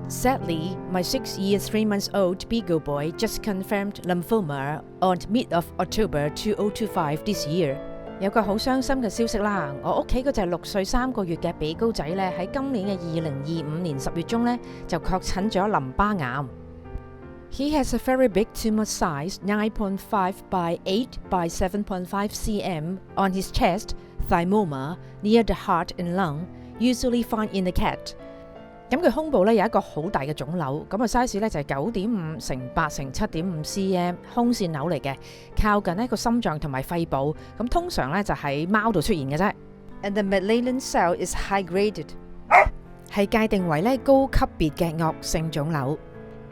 Sadly, my 6-year 3-month-old Beagle boy just confirmed lymphoma on mid of October 2025 this year. 有個好傷心嘅消息啦，我屋企嗰隻6歲3個月嘅比高仔咧，喺今年嘅2025年10月中咧就確診咗淋巴癌。He has a very big tumor size, 9.5 by 8 by 7.5 cm, on his chest, thymoma, near the heart and lung, usually found in the cat. 咁佢胸部咧有一個好大嘅腫瘤，咁size 咧就係9.5乘8乘7.5 cm 胸腺瘤嚟嘅，靠近呢個心臟同埋肺部，咁通常咧就喺貓度出現嘅啫。And the malignant cell is high graded， 係界定為咧高級別嘅惡性腫瘤。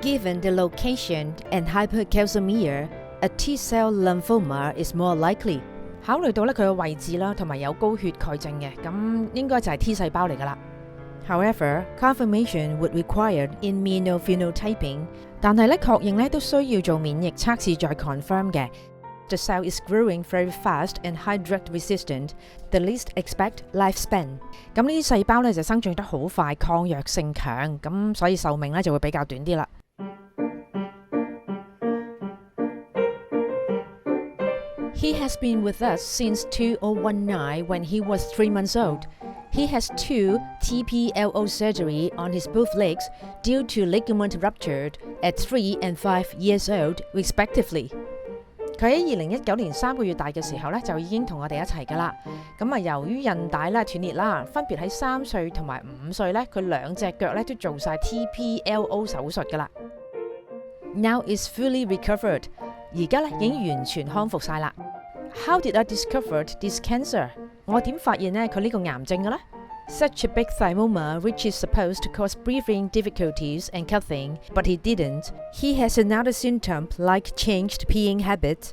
Given the location and hypercalcemia, a T-cell lymphoma is more likely。考慮到咧佢嘅位置啦，同埋有高血鈣症嘅，咁應該就係 T 細胞嚟㗎啦。However, confirmation would require immunophenotyping， 但係咧確認咧都需要做免疫測試再 confirm 嘅。The cell is growing very fast and high drug resistant. The least expect lifespan。咁呢啲細胞咧就生長得好快，抗藥性強，咁所以壽命咧就會比較短啲啦。He has been with us since 2019 when he was 3 months old.He has 2 TPLO surgery on his both legs due to ligament ruptured at 3 and 5 years old, respectively. 佢喺2019年3個月大嘅時候咧，就已經同我哋一齊噶啦。咁由於韌帶咧斷裂啦，分別喺3歲同埋5歲咧，佢2隻腳咧都做晒 TPLO 手術噶啦。Now is fully recovered， 而家咧已經完全康復晒啦。How did I discover this cancer？ 我點發現呢佢呢個癌症嘅呢？ Such a big thymoma, which is supposed to cause breathing difficulties and coughing, but he didn't. He has another symptom like changed peeing habit.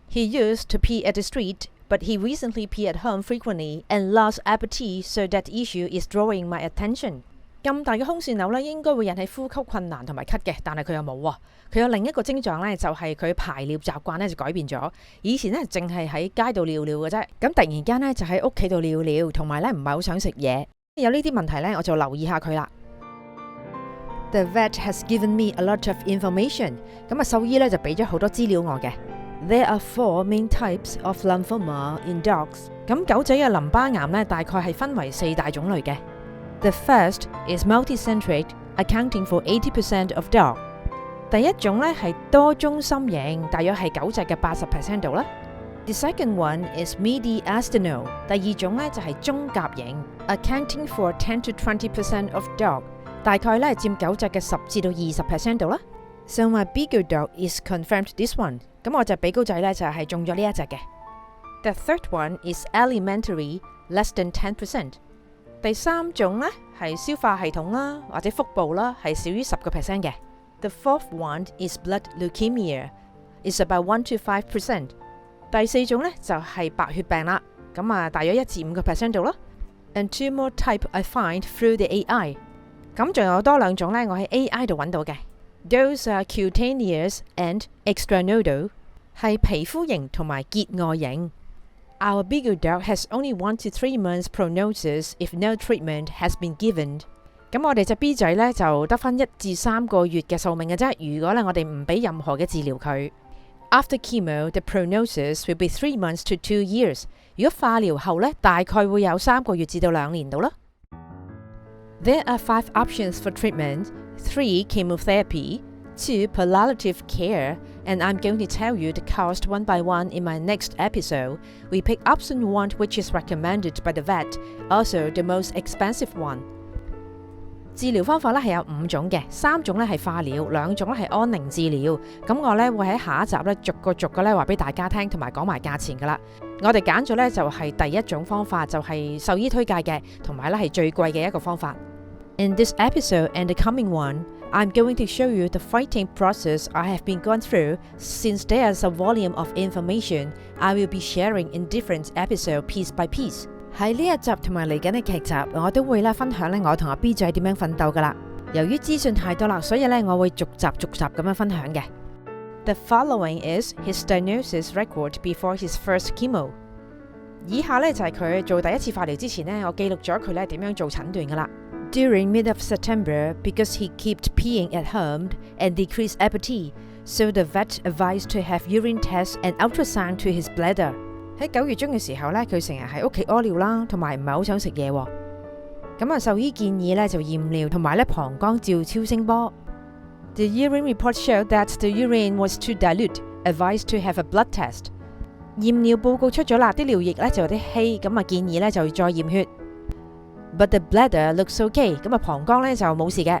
He used to pee at the street, but he recently pee at home frequently and lost appetite, so that issue is drawing my attention. 咁大嘅胸腺瘤咧，應該會引起呼吸困難同埋咳嘅，但係佢又冇喎。佢有另一個症狀咧，就係佢排尿習慣咧就改變咗。以前咧淨係喺街度尿尿嘅啫，咁突然間咧就喺屋企度尿尿，同埋咧唔係好想食嘢。有呢啲問題咧，我就留意下佢啦。The vet has given me a lot of information。咁獸醫咧就俾咗好多資料我嘅。There are 4 main types of lymphoma in dogs。咁狗仔嘅淋巴癌咧，大概係分為4大種類嘅。The first is multicentric, accounting for 80% of dog。第一種咧係多中心型，大約係狗隻嘅80% 度啦。The second one is mediastinal。第二種咧就係中甲型 ，accounting for 10 to 20% of dog， 大概咧佔狗隻嘅10至到20% 度啦。So my Beagle dog is confirmed this one。咁我隻比高仔咧就係中咗呢一隻嘅。The third one is alimentary, less than 10%。第三種咧係消化系統啦，或者腹部啦，係少於10% 嘅。The fourth one is blood leukemia, is about 1 to 5%。第四種咧就係白血病啦，咁大約1至5% 度啦。And 2 more type I find through the AI。咁仲有多2種咧，我喺 AI 度揾到嘅。Those are cutaneous and extranodal， 係皮膚型同埋結外型。Our Beagle dog has only 1 to 3 months prognosis if no treatment has been given。咁我哋隻 B 仔咧就得返1至3個月嘅壽命嘅啫。如果咧我哋唔俾任何嘅治療佢 ，After chemo the prognosis will be 3 months to 2 years。如果化療後咧，大概會有3個月至到2年度啦。There are 5 options for treatment: 3 chemotherapy, 2 palliative care, and I'm going to tell you the cost one by one in my next episode. We pick option 1, which is recommended by the vet, also the most expensive one。治療方法咧係有5種嘅，3種咧係化療，2種咧係安寧治療。咁我咧會喺下一集咧逐個咧話俾大家聽，同埋講埋價錢噶啦。我哋揀咗咧就係第一種方法，就係獸醫推介嘅，同埋咧係最貴嘅一個方法。In this episode and the coming one, I'm going to show you the fighting process I have been going through. Since there's a volume of information, I will be sharing in different episodes piece by piece。喺呢一集同埋嚟緊嘅劇集，我都會分享我同阿 B 仔點樣奮鬥噶啦。由於資訊太多啦，所以我會逐集咁樣分享嘅。The following is his diagnosis record before his first chemo。以下就係佢做第一次化療之前我記錄咗佢點樣做診斷噶啦。During mid of September, because he kept peeing at home and decreased appetite, so the vet advised to have urine tests and ultrasound to his bladder. 喺9月中嘅時候咧，佢成日喺屋企屙尿啦，同埋唔係好想食嘢喎。咁獸醫建議咧就驗尿同埋咧膀胱照超聲波。The urine report showed that the urine was too dilute, advised to have a blood test. 驗尿報告出咗啦，啲尿液咧就有啲稀，咁建議咧就再驗血。But the bladder looks okay， 膀胱咧就冇事嘅。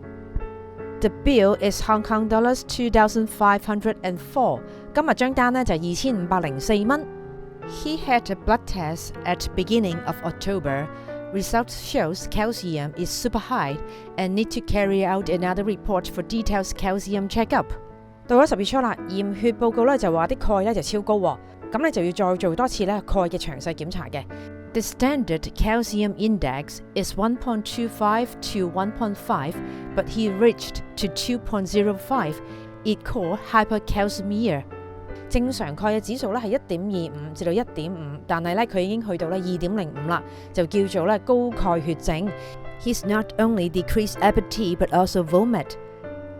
The bill is Hong Kong dollars 2,504。今日張單咧就2504蚊。He had a blood test at beginning of October. Results shows calcium is super high and need to carry out another report for details calcium checkup. 到咗10月初啦，驗血報告咧就話啲鈣咧就超高喎，咁你就要再做多次咧鈣嘅詳細檢查嘅。The standard calcium index is 1.25 to 1.5, but he reached to 2.05. It called hypercalcemia. 正常鈣嘅指數咧係1.25至到1.5，但係咧佢已經去到咧2.05啦，就叫做咧高鈣血症。He's not only decreased appetite but also vomit.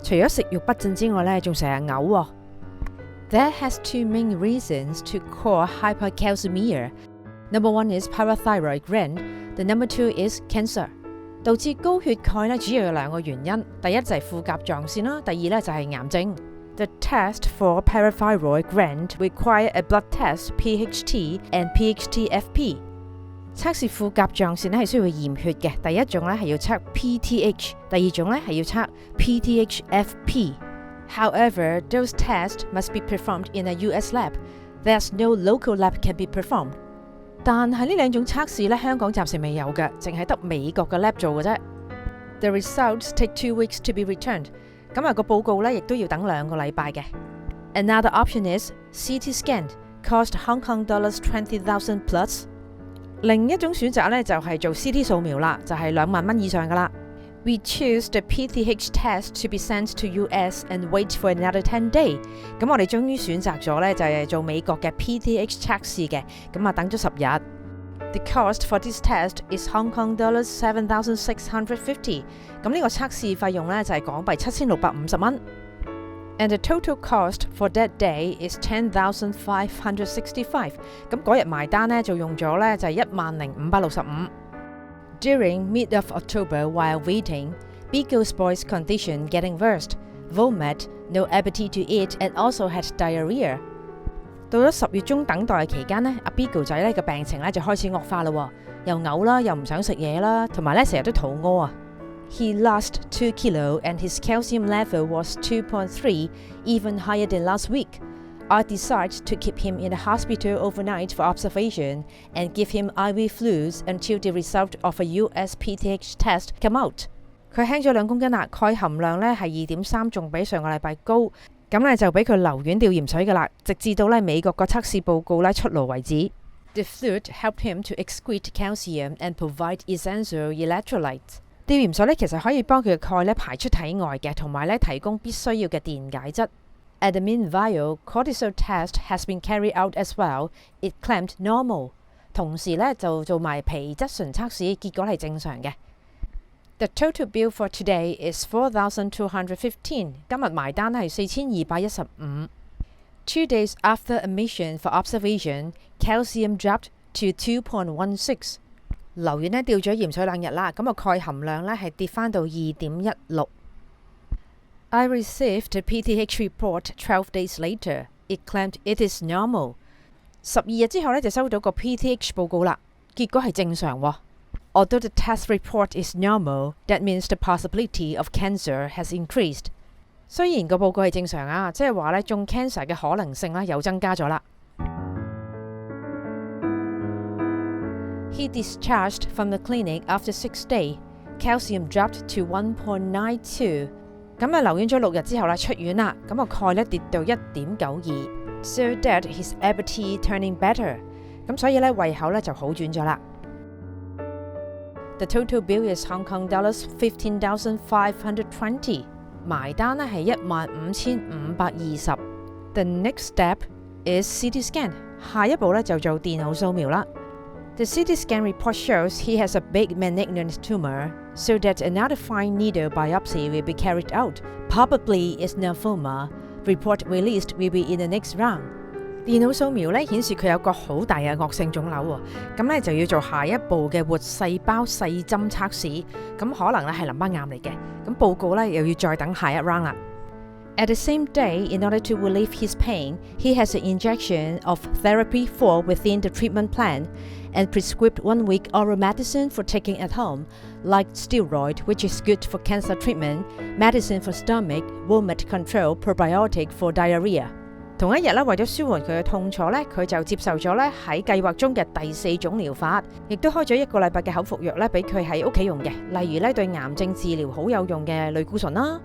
除咗食慾不振之外咧，仲成日嘔喎。That has two main reasons to cause hypercalcemia. Number one is parathyroid gland. The number two is cancer. 導致高血鈣咧主要有2個原因，第一就係副甲狀腺啦，第二咧就係癌症。The test for parathyroid gland require a blood test, PHT and PHT-FP. 測試副甲狀腺咧係需要驗血嘅，第一種咧係要測 PTH， 第二種咧係要測 PTH-FP. However, those tests must be performed in a US lab. There's no local lab can be performed. 但係呢兩種測試咧，香港暫時未有嘅，淨係得美國嘅 lab 做嘅啫。The results take 2 weeks to be returned. 個報告咧亦都要等2個禮拜嘅。Another option is CT scan, cost Hong Kong dollars 20,000 plus. 另一種選擇咧就係做 CT 掃描啦，就係2萬蚊以上噶啦。We choose the PTH test to be sent to US and wait for another 10 days. 我哋終於選擇咗咧就係做美國嘅 PTH 測試嘅，等咗10日。The cost for this test is Hong Kong dollars 7,650. 呢個測試費用咧就係港幣7650蚊。And the total cost for that day is 10,565. 嗰日埋單咧就用咗咧就係10,565。During mid of October, while waiting, Beagle's boy's condition getting worse. Vomit, no appetite to eat, and also had diarrhea. 到咗10月中等待期間呢，阿 Beagle 仔咧嘅病情咧就開始惡化啦，又嘔啦，又唔想食嘢啦，同埋咧成日都肚屙啊。He lost 2 kilos and his calcium level was 2.3, even higher than last week. I decided to keep him in the hospital overnight for observation and give him IV fluids until the result of a US PTH test come out. 佢輕咗2公斤啦，鈣含量咧係 2.3， 仲比上個禮拜高。就俾佢留院吊鹽水噶啦，直至到咧美國個測試報告咧出爐為止。The fluid helped him to excrete calcium and provide essential electrolytes. 吊鹽水咧其實可以幫佢嘅鈣咧排出體外嘅，同埋咧提供必須要嘅電解質。At the meanwhile, cortisol test has been carried out as well. It claimed normal. 同時咧就做埋皮質醇測試，結果係正常嘅。The total bill for today is 4,215. 今日埋單係4215。2 days after admission for observation, calcium dropped to 2.16. 留院咧吊咗鹽水2日啦，鈣含量咧係跌翻到 2.16。I received the PTH report 12 days later. It claimed it is normal. 12日之後咧就收到個 PTH 報告啦，結果係正常喎。Although the test report is normal, that means the possibility of cancer has increased. 雖然個報告係正常啊，即係話咧中 cancer 嘅可能性咧又增加咗啦。He discharged from the clinic after 6 days. Calcium dropped to 1.92. 留院咗6日之後咧出院啦，鈣咧跌到 1.92， so that his appetite turning better. 所以咧胃口咧就好轉咗啦。The total bill is Hong Kong dollars 15,520. 埋單咧係15,520。The next step is CT scan. 下一步咧就做電腦掃描啦。The CT scan report shows he has a big malignant tumor, so that another fine needle biopsy will be carried out. Probably is lymphoma. Report released will be in the next round. 電腦掃描咧顯示佢有個好大嘅惡性腫瘤喎，咁咧就要做下一步嘅活細胞細針測試，咁可能咧係淋巴癌嚟嘅，咁報告咧又要再等下一 round 啦。At the same day, in order to relieve his pain, he has an injection of therapy 4 within the treatment plan and prescribed 1 week oral medicine for taking at home, like steroid, which is good for cancer treatment, medicine for stomach, vomit control, probiotic for diarrhea. 同一日咧，為咗舒緩佢嘅痛楚咧，佢就接受咗咧喺計劃中嘅第4種療法，亦都開咗1個禮拜嘅口服藥咧，俾佢喺屋企用嘅，例如咧對癌症治療好有用嘅類固醇啦、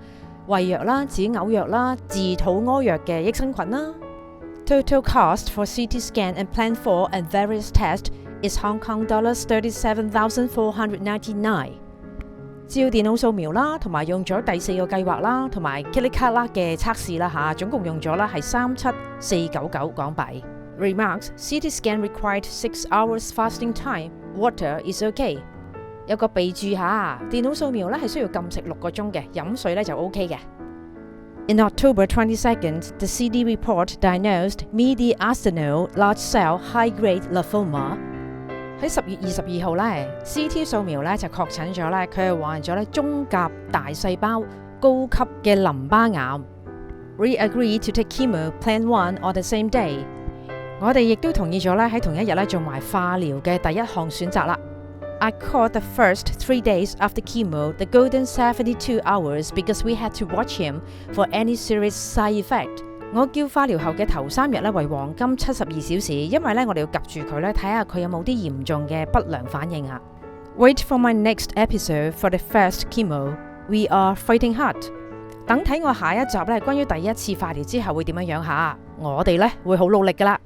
胃藥啦、止嘔藥啦、治肚屙藥嘅益生菌啦。Total cost for CT scan and Plan 4 and various tests is Hong Kong dollars 37,499。照電腦掃描啦，同埋用咗第4個計劃啦，同埋 Kilikala 啦嘅測試啦嚇，總共用咗啦係37499港幣。Remarks: CT scan required 6 hours fasting time. Water is okay. 有個備註嚇，電腦掃描咧係需要禁食6個鐘嘅，飲水咧就 OK 嘅。In October 22nd, the CD report diagnosed mediastinal large cell high-grade lymphoma。喺10月22號咧 ，CT 掃描咧就確診咗咧，佢係患咗咧中甲大細胞高級嘅淋巴癌。We agreed to take chemo Plan 1 on the same day。我哋亦都同意咗咧喺同一日咧做埋化療嘅第一項選擇啦。I called the first 3 days after chemo the golden 72 hours because we had to watch him for any serious side effect。我叫化療後嘅頭3日咧為黃金72小時，因為咧我哋要及住佢咧睇下佢有冇啲嚴重嘅不良反應啊。Wait for my next episode for the first chemo. We are fighting hard。等睇我下一集咧關於第1次化療之後會點樣樣嚇，我哋咧會好努力噶啦。